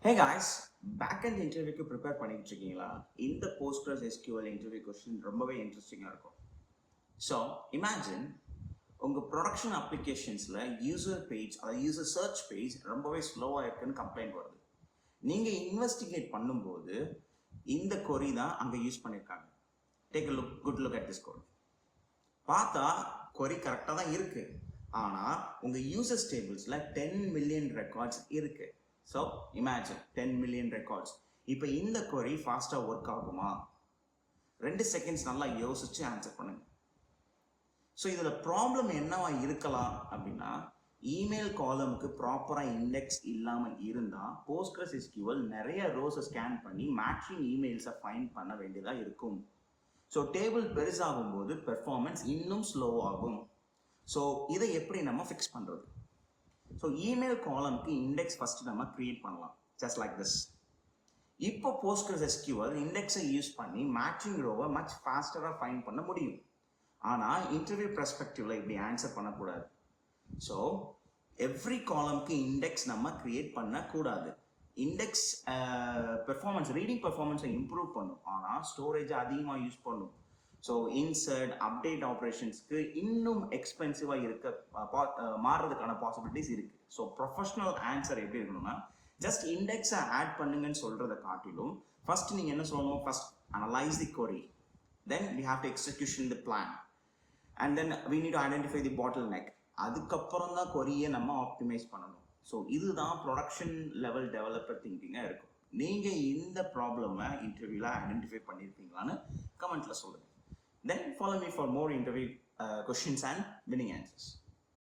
Hey guys, backend இன்டர்வியூக்கு prepare பண்ணிட்டு இருக்கீங்களா? இந்த போஸ்ட்கிரஸ் எஸ்கியூஎல் இன்டர்வியூ கொஸ்டின் ரொம்பவே இன்ட்ரெஸ்டிங்காக இருக்கும். ஸோ இமேஜின் உங்கள் ப்ரொடக்ஷன் அப்ளிகேஷன்ஸில் யூசர் பேஜ் அதாவது யூசர் சர்ச் பேஜ் ரொம்பவே ஸ்லோவாக இருக்குன்னு கம்ப்ளைண்ட் வருது. நீங்கள் இன்வெஸ்டிகேட் பண்ணும்போது இந்த கொரி தான் அங்கே யூஸ் பண்ணியிருக்காங்க. Take a good look at this code. பார்த்தா கொரி கரெக்டாக தான் இருக்குது, ஆனால் உங்கள் யூசர்ஸ் டேபிள்ஸில் 10 மில்லியன் ரெக்கார்ட்ஸ் இருக்குது. So imagine 10 million records. இப்போ இந்த கொரி ஃபாஸ்ட்டாக ஒர்க் ஆகுமா? 2 செகண்ட்ஸ் நல்லா யோசிச்சு ஆன்சர் பண்ணுங்க. ஸோ இதில் ப்ராப்ளம் என்னவா இருக்கலாம் அப்படின்னா, இமெயில் காலமுக்கு ப்ராப்பராக இண்டெக்ஸ் இல்லாமல் இருந்தால் போஸ்ட்கிரஸ் எஸ்கியூஎல் நிறைய ரோஸை ஸ்கேன் பண்ணி மேட்சிங் இமெயில்ஸை ஃபைண்ட் பண்ண வேண்டியதாக இருக்கும். ஸோ டேபிள் பெருசாகும் போது பெர்ஃபார்மன்ஸ் இன்னும் ஸ்லோ ஆகும். ஸோ இதை எப்படி நம்ம ஃபிக்ஸ் பண்ணுறது? ஸோ இமெயில் காலம்க்கு இண்டெக்ஸ் ஃபர்ஸ்ட் நம்ம கிரியேட் பண்ணலாம், ஜஸ்ட் லைக் திஸ். இப்போ போஸ்ட்கிரஸ் எஸ்கியூஎல் இண்டெக்ஸை யூஸ் பண்ணி மேட்சிங் ரோவை மச் ஃபாஸ்டராக ஃபைண்ட் பண்ண முடியும். ஆனால் இன்டர்வியூ பெர்ஸ்பெக்டிவ்ல இப்படி ஆன்சர் பண்ணக்கூடாது. ஸோ எவ்ரி காலம்க்கு இண்டெக்ஸ் நம்ம கிரியேட் பண்ணக்கூடாது. இண்டெக்ஸ் பெர்ஃபார்மன்ஸ் ரீடிங் பெர்ஃபார்மன்ஸை இம்ப்ரூவ் பண்ணும், ஆனால் ஸ்டோரேஜை அதிகமாக யூஸ் பண்ணும். ஸோ இன்சர்ட் அப்டேட் ஆப்ரேஷன்ஸ்க்கு இன்னும் எக்ஸ்பென்சிவாக மாறுறதுக்கான பாசிபிலிட்டிஸ் இருக்குது. ஸோ ப்ரொஃபஷனல் ஆன்சர் எப்படி இருக்கணும்னா, ஜஸ்ட் இண்டெக்ஸை ஆட் பண்ணுங்கன்னு சொல்கிறத காட்டிலும் ஃபர்ஸ்ட் நீங்கள் என்ன சொல்லணும்? First analyse the query, then we have to execution the plan, and then we need to identify the bottleneck. அதுக்கப்புறம் தான் கொரியை நம்ம ஆப்டிமைஸ் பண்ணணும். ஸோ இதுதான் ப்ரொடக்ஷன் லெவல் டெவலப்பர் திங்கிங்காக இருக்கும். நீங்கள் இந்த ப்ராப்ளமை இன்டர்வியூவில் ஐடென்டிஃபை பண்ணியிருக்கீங்களான்னு கமெண்ட்டில் சொல்லுங்கள். Then follow me for more interview questions and winning answers.